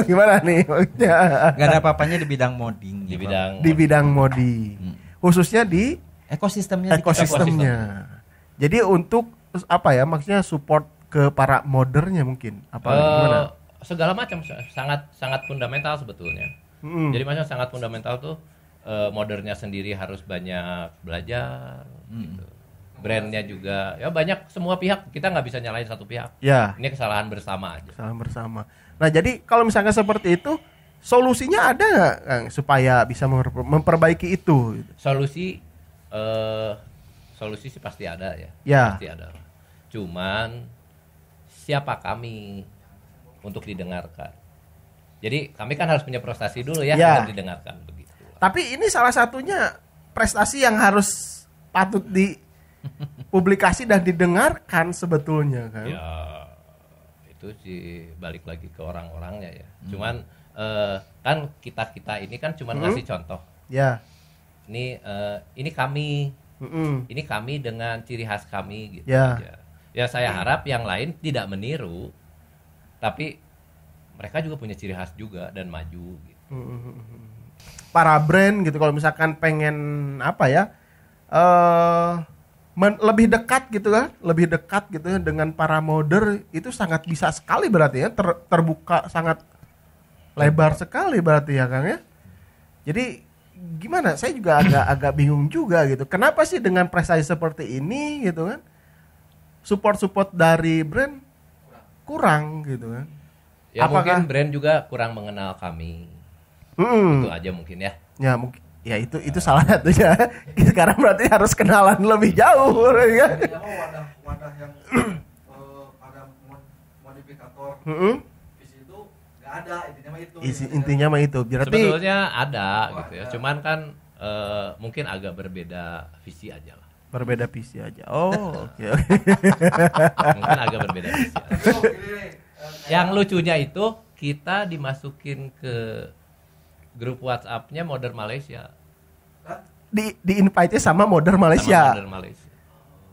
Gimana nih maksudnya? Gak ada apa-apanya di bidang modding. Di gitu. bidang Di bidang modi. Khususnya di ekosistemnya. ekosistemnya. Jadi untuk apa ya? Maksudnya support ke para moddernya mungkin. Apa gimana? segala macam sangat fundamental sebetulnya. Jadi maksudnya sangat fundamental tuh moddernya sendiri harus banyak belajar gitu. Brandnya juga ya banyak, semua pihak, kita nggak bisa nyalain satu pihak. Ya. Ini kesalahan bersama aja. Salam bersama. Nah, jadi kalau misalnya seperti itu, solusinya ada nggak Kang supaya bisa memperbaiki itu? Solusi sih pasti ada ya. Ya. Pasti ada. Cuman siapa kami untuk didengarkan? Jadi kami kan harus punya prestasi dulu ya, Ya. untuk didengarkan begitu. Tapi ini salah satunya prestasi yang harus patut dipublikasi dan didengarkan sebetulnya kan. Ya itu sih balik lagi ke orang-orangnya ya. Cuman kan kita ini kan cuma ngasih contoh. Ya. Ini kami, ini kami dengan ciri khas kami gitu Ya. aja. Ya saya harap yang lain tidak meniru, tapi mereka juga punya ciri khas juga dan maju gitu. Para brand gitu kalau misalkan pengen apa ya? Lebih dekat gitu kan, lebih dekat gitu ya dengan para modder itu sangat bisa sekali berarti ya, terbuka sangat lebar sekali berarti ya Kang ya. Jadi gimana? Saya juga agak bingung juga gitu. Kenapa sih dengan prestasi seperti ini gitu kan? Support dari brand kurang gitu kan? Ya Apakah- mungkin brand juga kurang mengenal kami. Hmm. Itu aja mungkin ya. Ya mungkin ya itu salah satunya. Sekarang berarti harus kenalan lebih jauh ya. Intinya mah wadah yang ada modifikator visi itu nggak ada, intinya mah itu. Intinya mah itu. Berarti Sebetulnya ada gitu ya. Cuman kan mungkin agak berbeda visi aja lah. berbeda visi aja. Oh, oke. Mungkin agak berbeda visi aja. Itu gini nih, Yang lucunya itu kita dimasukin ke grup WhatsApp-nya Modern Malaysia. Di invite sama modder Sama Malaysia. Modern Malaysia.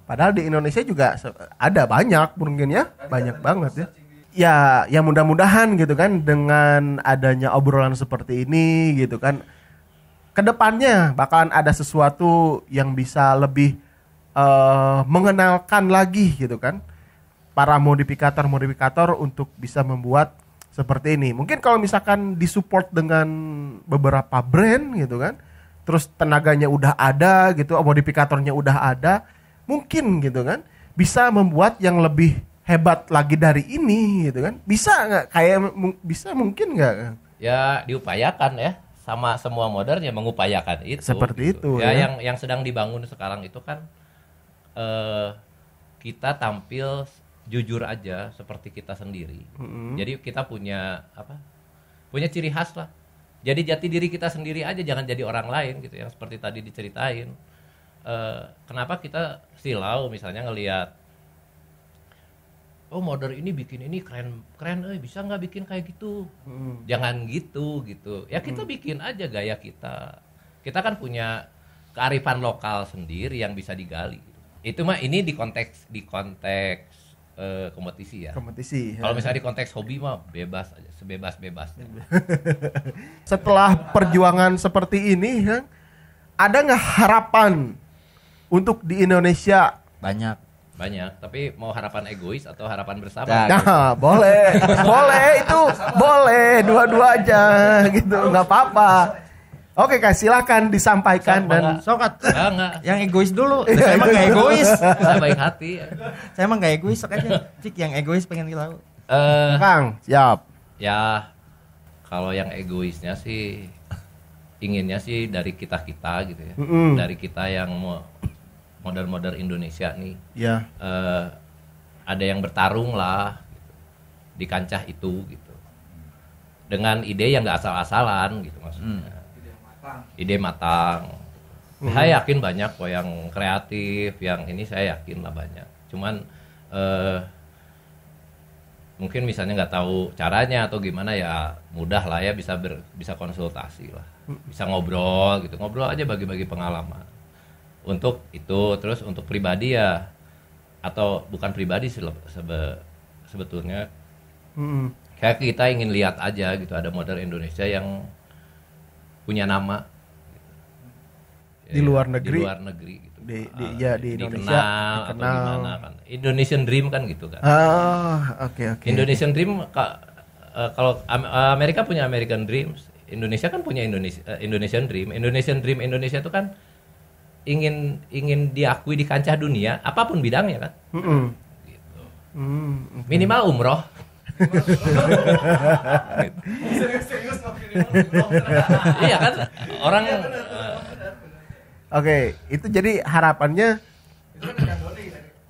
Padahal di Indonesia juga ada banyak mungkin ya, banyak banget ya. Ya mudah-mudahan gitu kan dengan adanya obrolan seperti ini gitu kan, kedepannya bakalan ada sesuatu yang bisa lebih mengenalkan lagi gitu kan para modifikator untuk bisa membuat seperti ini. Mungkin kalau misalkan disupport dengan beberapa brand gitu kan, terus tenaganya udah ada gitu, modifikatornya udah ada, mungkin gitu kan bisa membuat yang lebih hebat lagi dari ini gitu kan. Bisa nggak? Bisa mungkin nggak? Ya diupayakan ya, sama semua modern ya mengupayakan itu. Seperti gitu. itu, Ya, ya. yang sedang dibangun sekarang itu kan kita tampil jujur aja seperti kita sendiri. Jadi kita punya apa? Punya ciri khas lah. Jadi jati diri kita sendiri aja, jangan jadi orang lain gitu, yang seperti tadi diceritain. Kenapa kita silau misalnya ngelihat, oh modern ini bikin ini keren, bisa nggak bikin kayak gitu? Jangan gitu. Ya kita bikin aja gaya kita. Kita kan punya kearifan lokal sendiri yang bisa digali. Itu mah ini di konteks kompetisi ya. Kompetisi. Kalau misalnya di konteks hobi mah bebas aja, sebebas-bebasnya. Setelah perjuangan seperti ini, ya, ada nggak harapan untuk di Indonesia? Banyak. Banyak, tapi mau harapan egois atau harapan bersama? Nah, boleh itu, boleh dua-dua aja gitu, nggak apa-apa. Oke, Kak, silakan disampaikan dan Sokat. Enggak. Yang egois dulu. Saya emang gak egois. Saya baik hati. Saya emang gak egois, sok aja. Cik yang egois pengen tahu. Kang, siap. Ya kalau yang egoisnya sih inginnya sih dari kita gitu ya. Dari kita yang model-model Indonesia nih. Ya. Ada yang bertarung lah gitu, di kancah itu gitu. Dengan ide yang nggak asal-asalan gitu maksudnya. Ide matang. Saya yakin banyak kok yang kreatif, yang ini saya yakin lah banyak. Cuman mungkin misalnya nggak tahu caranya atau gimana ya mudah lah ya bisa konsultasi lah, bisa ngobrol aja bagi-bagi pengalaman untuk itu. Terus untuk pribadi ya atau bukan pribadi sebetulnya kayak kita ingin lihat aja gitu ada model Indonesia yang punya nama di luar negeri gitu. Di Indonesia dikenal atau gimana kan. Indonesian Dream kan gitu kan. Oke. Indonesian Dream kalau Amerika punya American Dreams, Indonesia kan punya Indonesian Dream. Indonesian Dream Indonesia itu kan ingin diakui di kancah dunia apapun bidangnya kan. Gitu. Minimal umroh. Iya kan orang. Oke, itu jadi harapannya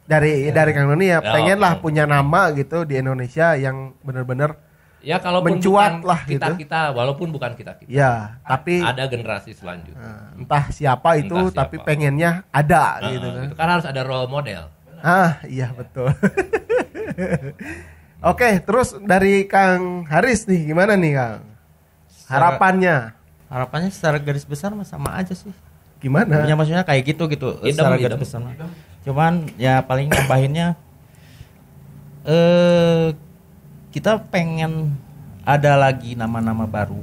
dari Kang Doni ya, pengen lah punya nama gitu di Indonesia yang benar-benar ya kalaupun mencuat bukan lah kita walaupun bukan kita ya, tapi ada generasi selanjutnya. Entah siapa itu, Entah tapi siapa. pengennya ada gitu kan. Itu kan harus ada role model. Iya betul. Oke, terus dari Kang Haris nih gimana nih Kang? Harapannya secara garis besar sama aja sih. Gimana? Ya maksudnya kayak gitu secara garis besar. Cuman ya paling nambahinnya kita pengen ada lagi nama-nama baru.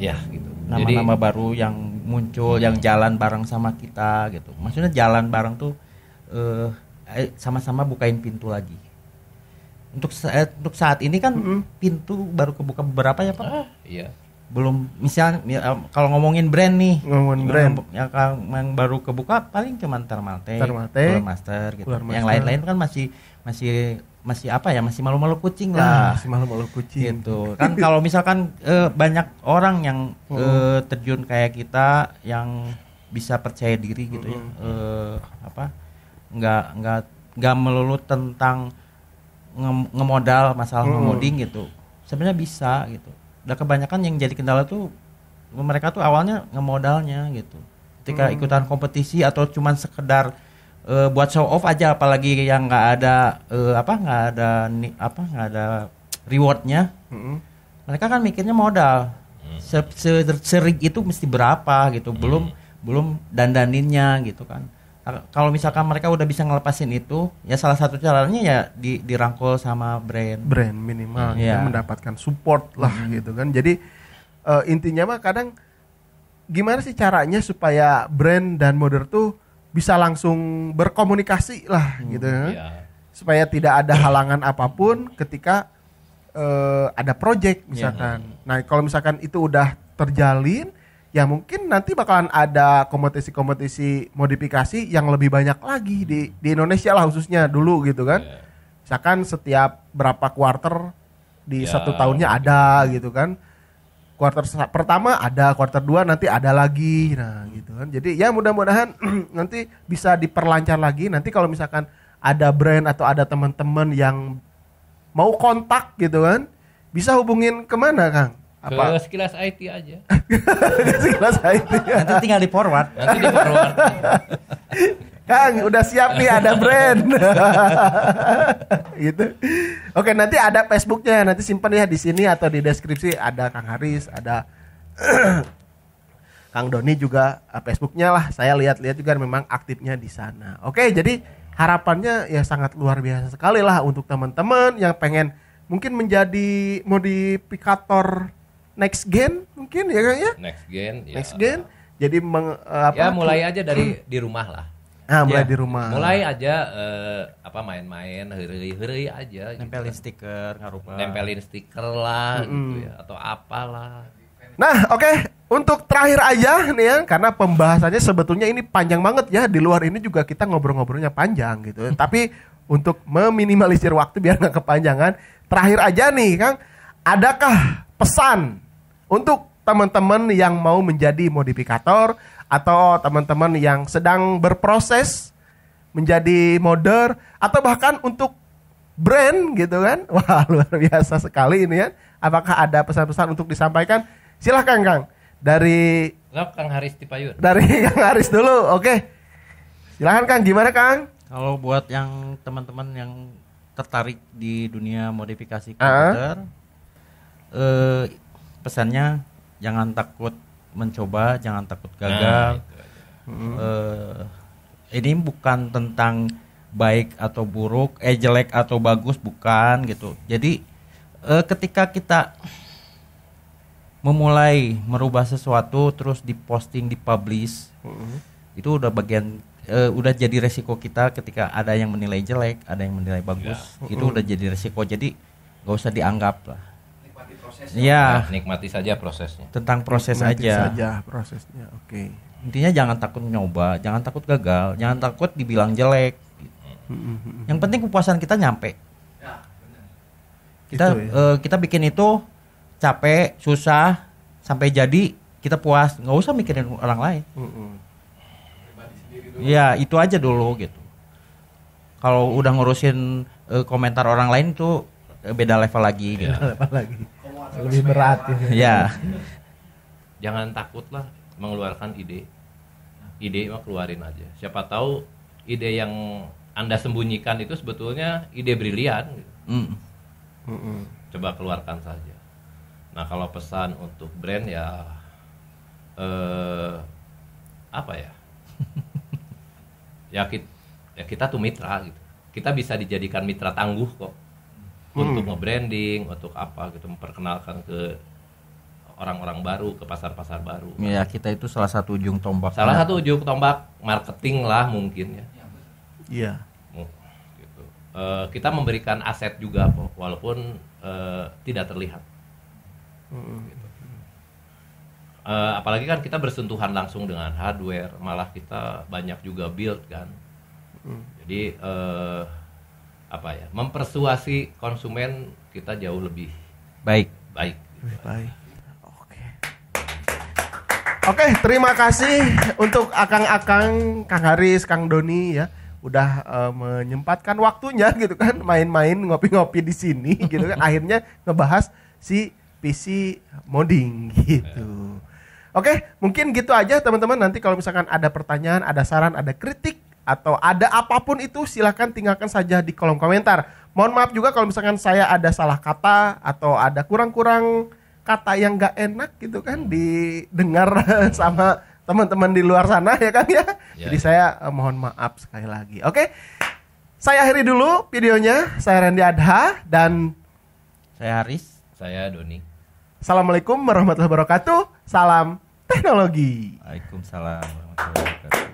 Ya gitu. Nama-nama baru yang muncul yang jalan bareng sama kita gitu. Maksudnya jalan bareng tuh sama-sama bukain pintu lagi. Untuk saat ini kan pintu baru kebuka beberapa ya Pak? Iya. Belum, misalnya kalau ngomongin brand nih, yang baru kebuka paling cuma Thermaltake, Cooler Master gitu. Yang lain-lain kan masih apa ya, masih malu-malu kucing lah. Masih malu-malu kucing gitu. Kan kalau misalkan banyak orang yang terjun kayak kita yang bisa percaya diri gitu ya. Nggak melulu tentang ngemodal masalah ngemoding gitu. Sebenarnya bisa gitu. Dan kebanyakan yang jadi kendala tuh mereka tuh awalnya ngemodalnya gitu. Ketika ikutan kompetisi atau cuman sekedar buat show off aja, apalagi yang nggak ada rewardnya. Mereka kan mikirnya modal. Sering itu mesti berapa gitu. Belum dandaninnya gitu kan. Kalau misalkan mereka udah bisa ngelepasin itu, ya salah satu caranya ya dirangkul sama brand minimal ya, mendapatkan support lah gitu kan. Jadi intinya mah kadang gimana sih caranya supaya brand dan modder tuh bisa langsung berkomunikasi lah gitu kan. Supaya tidak ada halangan apapun ketika ada project misalkan. Nah, kalau misalkan itu udah terjalin, ya mungkin nanti bakalan ada kompetisi-kompetisi modifikasi yang lebih banyak lagi di Indonesia lah khususnya dulu gitu kan. Misalkan setiap berapa quarter di satu tahunnya ada gitu kan. Quarter pertama ada, quarter 2 nanti ada lagi. Nah gitu kan. Jadi ya mudah-mudahan nanti bisa diperlancar lagi. Nanti kalau misalkan ada brand atau ada teman-teman yang mau kontak gitu kan, bisa hubungin kemana Kang? Ke Sekilas IT aja. Sekilas IT. Nanti tinggal di forward. Kang, udah siap nih ada brand. Gitu. Oke, nanti ada Facebooknya, nanti simpan ya di sini atau di deskripsi ada Kang Haris, ada Kang Doni juga Facebooknya lah. Saya lihat-lihat juga memang aktifnya di sana. Oke, jadi harapannya ya sangat luar biasa sekali lah untuk teman-teman yang pengen mungkin menjadi modifikator next gen mungkin ya Kang ya? Next gen. Jadi mulai aja dari di rumah lah. Mulai di rumah. Mulai aja main-main heureuy aja. Nempelin stiker ngarupa. Nempelin stiker lah gitu ya atau apalah. Nah, oke. Untuk terakhir aja nih ya, karena pembahasannya sebetulnya ini panjang banget ya. Di luar ini juga kita ngobrol-ngobrolnya panjang gitu. Tapi untuk meminimalisir waktu biar nggak kepanjangan, terakhir aja nih Kang, adakah pesan untuk teman-teman yang mau menjadi modifikator atau teman-teman yang sedang berproses menjadi modder atau bahkan untuk brand gitu kan? Wah, luar biasa sekali ini ya. Apakah ada pesan-pesan untuk disampaikan? Silahkan Kang. Dari Kang Haris Tipayun. Dari Kang Haris dulu. Oke. Silahkan Kang, gimana Kang? Kalau buat yang teman-teman yang tertarik di dunia modifikasi komputer, pesannya jangan takut mencoba, jangan takut gagal. Ini bukan tentang baik atau buruk, jelek atau bagus, bukan gitu. Jadi ketika kita memulai merubah sesuatu terus diposting, dipublish, itu udah bagian udah jadi resiko kita. Ketika ada yang menilai jelek, ada yang menilai bagus, itu udah jadi resiko. Jadi nggak usah dianggap lah. Nikmati prosesnya. Iya, Nikmati saja prosesnya. tentang proses Nikmati aja. saja prosesnya. Oke. Intinya jangan takut nyoba, jangan takut gagal, jangan takut dibilang jelek. Yang penting kepuasan kita nyampe. Ya, benar. Kita Itu ya. kita bikin itu capek, susah, sampai jadi kita puas, nggak usah mikirin orang lain. Pribadi sendiri dulu. Ya itu aja dulu gitu. Kalau udah ngurusin komentar orang lain itu beda level lagi. Gitu. Apalagi lebih berat ini. Ya, Jangan takut lah mengeluarkan ide. Ide mah keluarin aja. Siapa tahu ide yang Anda sembunyikan itu sebetulnya ide brilian. Gitu. Coba keluarkan saja. Nah kalau pesan untuk brand ya apa ya? ya kita tuh mitra gitu. Kita bisa dijadikan mitra tangguh kok untuk nge-branding, untuk apa gitu, memperkenalkan ke orang-orang baru, ke pasar-pasar baru. ya kita itu salah satu ujung tombak. Salah satu ujung tombak marketing lah mungkin ya. Iya. Gitu. Kita memberikan aset juga kok, walaupun tidak terlihat. Gitu. Apalagi kan kita bersentuhan langsung dengan hardware, malah kita banyak juga build kan. Jadi apa ya, mempersuasi konsumen kita jauh lebih Baik. baik. Lebih baik. Oke, terima kasih untuk akang-akang, Kang Haris, Kang Doni ya, udah menyempatkan waktunya gitu kan, main-main ngopi-ngopi di sini gitu kan, akhirnya ngebahas si PC modding gitu. Oke, mungkin gitu aja teman-teman. Nanti kalau misalkan ada pertanyaan, ada saran, ada kritik atau ada apapun itu, silahkan tinggalkan saja di kolom komentar. Mohon maaf juga kalau misalkan saya ada salah kata atau ada kurang-kurang kata yang gak enak gitu kan didengar sama teman-teman di luar sana ya kan ya. Jadi saya mohon maaf sekali lagi. Oke. Saya akhiri dulu videonya. Saya Randy Adha dan Saya Haris. Saya Doni. Assalamualaikum warahmatullahi wabarakatuh. Salam teknologi. Waalaikumsalam warahmatullahi wabarakatuh.